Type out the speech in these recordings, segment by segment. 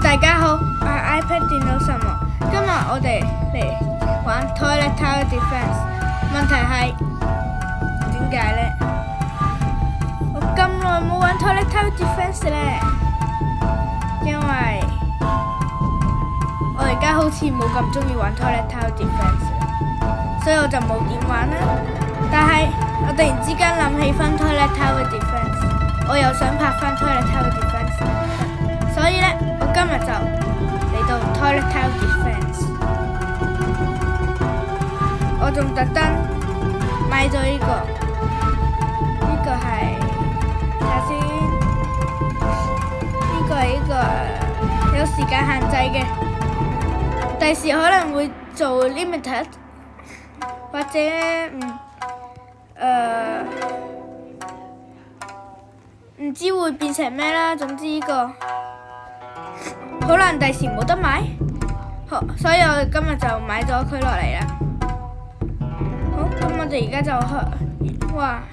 大家好，我係 iPad 電腦神王。今日我哋嚟玩 Toilet Tower Defense。問題係點解呢？我咁耐冇玩 Toilet Tower Defense 咧，因為我而家好似冇咁中意玩 Toilet Tower Defense， 所以我就冇點玩啦。但係我突然之間諗起翻 Toilet Tower Defense， 我又想拍翻 Toilet Tower Defense， 所以呢，我今日就嚟到 Toilet Tower Defense。我仲特登買咗呢個係睇下先，呢個有時間限制嘅，第時可能會做 limited， 或者唔知會變成咩啦。總之呢個可能第時冇得買，好，所以我今日就買咗佢落嚟啦。好，咁我哋而家就開，哇！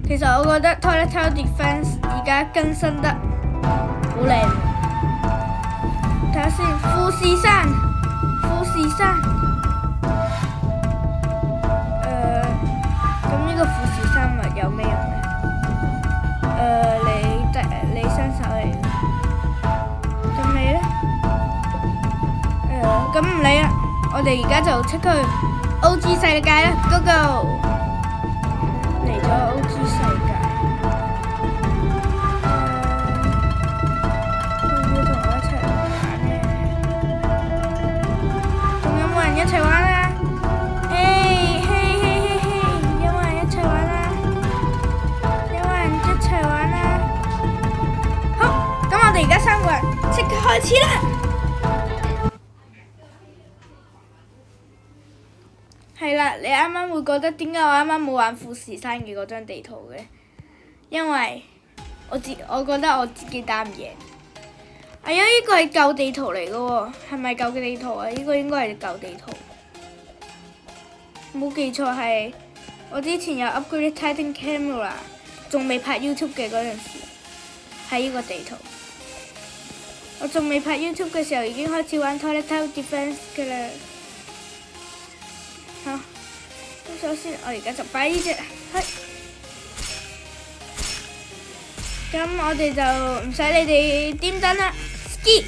其實我覺得 Toilet Tower Defense 而家更新得好靚，睇下先，富士山，咁呢個富士山咪有咩用呢？你新手嚟嘅，咁你呢？咁唔理啦，我哋而家就出去 OG 世界啦 ，Go Go！ 嚟咗 OG 世界，會唔會同我一齊玩呢？仲有冇人一齊玩啊？嘿，有冇人一齊玩啊？有冇人一齊玩啊？好，咁我哋而家3個人即刻開始啦！係啦，你啱啱會覺得點解我啱啱冇玩富士山嘅嗰張地圖嘅？因為我覺得我自己打唔贏。哎呀，呢個係舊地圖嚟嘅喎，係咪舊嘅地圖啊？呢個應該係舊地圖。冇記錯係我之前有 upgrade Titan Camera， 仲未拍 YouTube 嘅嗰陣時，係呢個地圖。我仲未拍 YouTube 嘅時候已經開始玩 Toilet Tower Defense 嘅啦。好，咁首先我而家就擺呢隻，咁我哋就唔使你哋點燈啦 ，skip。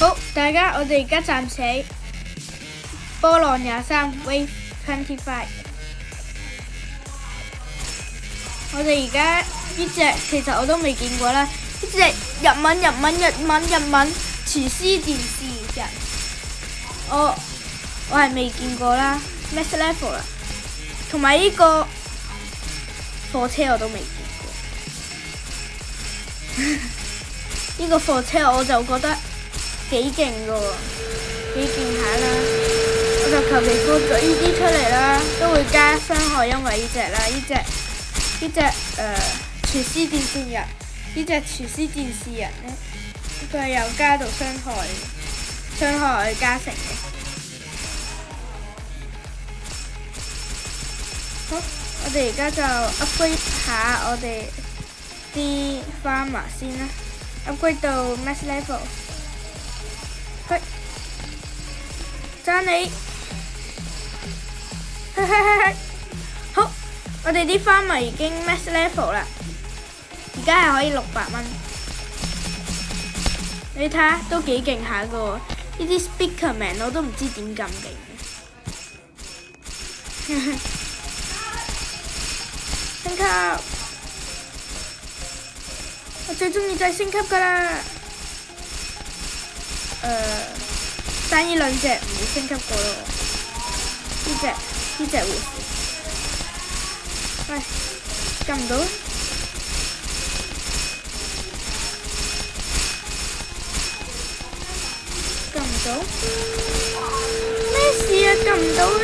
好，大家我哋而家暫時波浪23 Wave 25。我哋而家呢隻其實我都未見過啦，呢隻日文廚師電視人，我係未見過啦 ，Max Level 啦，同埋呢個貨車我都未見過。呢個貨車我就覺得幾勁㗎喎，幾勁下啦。我就求其放咗呢啲出嚟啦，都會加傷害，因為呢隻啦，呢隻廚師電視人，呢隻廚師電視人呢。佢係有加到傷害加成嘅。好，我哋而家就 upgrade 下我哋啲 farmer 先啦 ，upgrade 到 max level。去，爭你！好，我哋啲 farmer 已經 max level 啦，而家係可以600蚊。你睇下都幾勁下㗎喎，呢啲 Speaker Man 我都唔知點咁勁嘅。升級，我最中意就係升級㗎啦。但呢兩隻唔會升級過咯。呢隻會。喂，撳唔到？撳唔到？咩事啊？撳唔到嘅？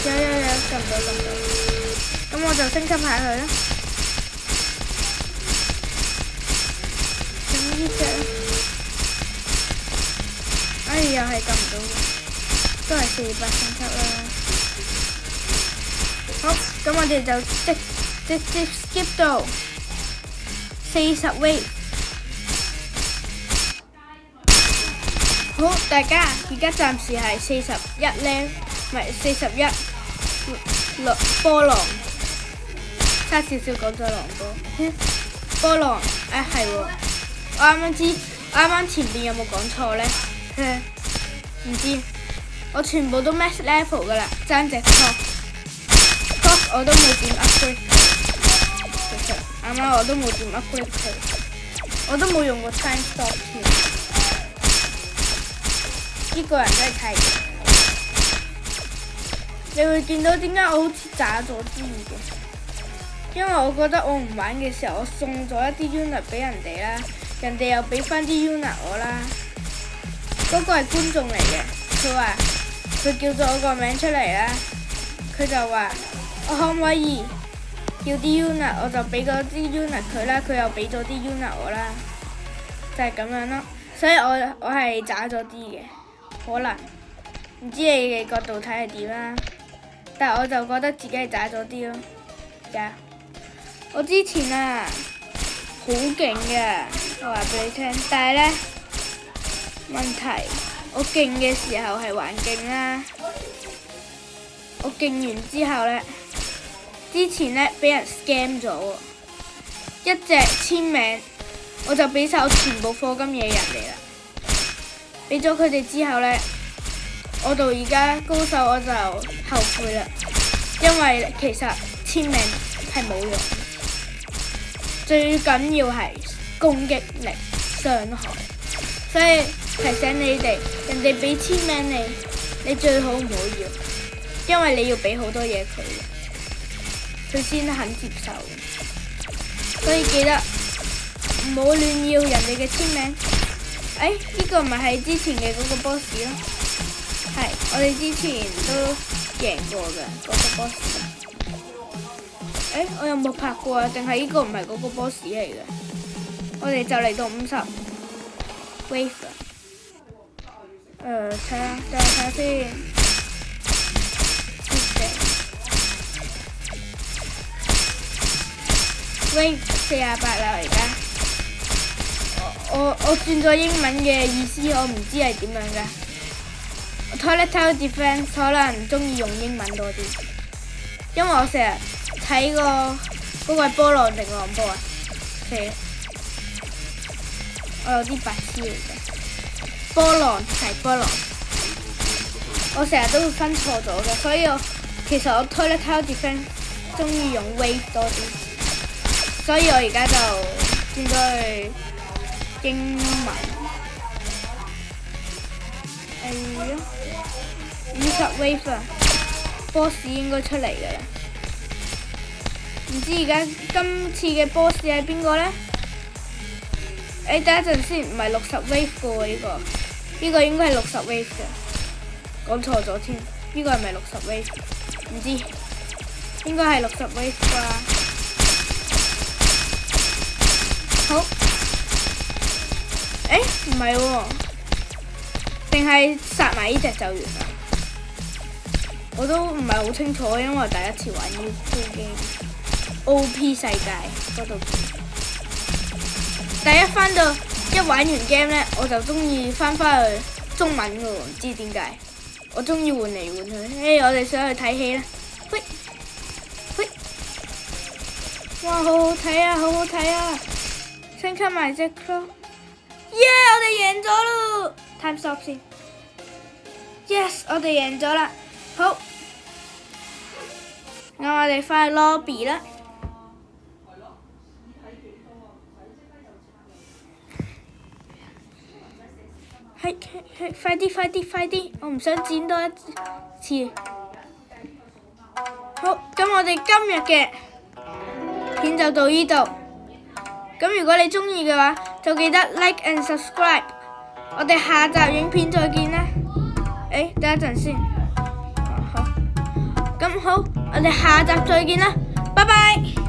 有，撳唔到。咁我就升級下佢啦。咁呢隻，又係撳唔到嘅，都係400升級啦。好。咁我哋就直接 skip 到40 wave。好，大家而家暫時係41 level，唔係41波浪，差少少講咗浪波。波浪係喎，我啱啱前邊有冇講錯呢？唔知，我全部都 max level 噶啦，爭隻 top 我都冇點 upgrade。其實啱啱我都冇點 upgrade 佢，我都冇用過 time stop 添。呢個人真係太勁，你會見到點解我好似渣咗啲嘅？因為我覺得我唔玩嘅時候，我送咗一啲 unit 俾人哋啦，人哋又俾翻啲 unit 我啦。嗰個係觀眾嚟嘅，佢叫咗我個名出嚟啦，佢就話我可唔可以叫啲 unit，我就俾嗰啲 unit 佢啦，佢又俾咗啲 unit 我啦，就係咁樣咯。所以我係渣咗啲嘅。可能唔知你嘅角度睇係點啦，但係我就覺得自己係渣咗啲咯。我之前啊好勁嘅，我話俾你聽，但係呢，問題我勁嘅時候係還勁啦，我勁完之後呢，之前呢俾人 scam 咗喎，一隻簽名我就俾晒我全部課金嘢人哋啦。俾咗佢哋之後呢，我到而家高手我就後悔啦，因為其實簽名係冇用，最緊要係攻擊力、傷害，所以提醒你哋，人哋俾簽名你最好唔好要，因為你要俾好多嘢佢先肯接受，所以記得唔好亂要人哋嘅簽名。呢個唔係之前嘅嗰個 boss 咯，係我哋之前都贏過嘅嗰個 boss。我有冇拍過啊？定係呢個唔係嗰個 boss 嚟嘅？我哋就嚟到50 wave 啦。等下先。wave 48啦而家。我轉咗英文嘅意思，我唔知係點樣嘅。Toilet Tower Defense 可能中意用英文多啲，因為我成日睇嗰個係波浪定浪波啊？死啦！我有啲白痴嚟嘅，波浪係波浪，我成日都會分錯咗嘅，所以其實我 Toilet Tower Defense 中意用 wave 多啲，所以我而家就轉咗去英文。50 wave 啊 ，boss 應該出嚟㗎啦。唔知而家今次嘅 boss 係邊個呢？等一陣先，唔係60 wave 嘅喎呢個應該係60 wave 嘅，講錯咗添。呢個係咪60 wave？唔知，應該係60 wave 啩。好。唔係喎，定係殺埋呢隻就完啦。我都唔係好清楚，因為我第一次玩呢個 game，OP 世界嗰度。一玩完 game 呢，我就中意翻去中文嘅喎，唔知點解。我中意換嚟換去。我哋想去睇戲啦。喂，哇，好好睇啊，好好睇啊！升級埋隻 Claw。我哋贏咗咯 ！Time stop 先。Yes， 我哋贏咗啦。好，我哋翻去 lobby 啦。快啲！我唔想剪多一次。好，咁我哋今日嘅片就到呢度。咁如果你鍾意嘅話，就記得 like and subscribe。我哋下集影片再見啦。等一陣先。好，我哋下集再見啦，拜拜。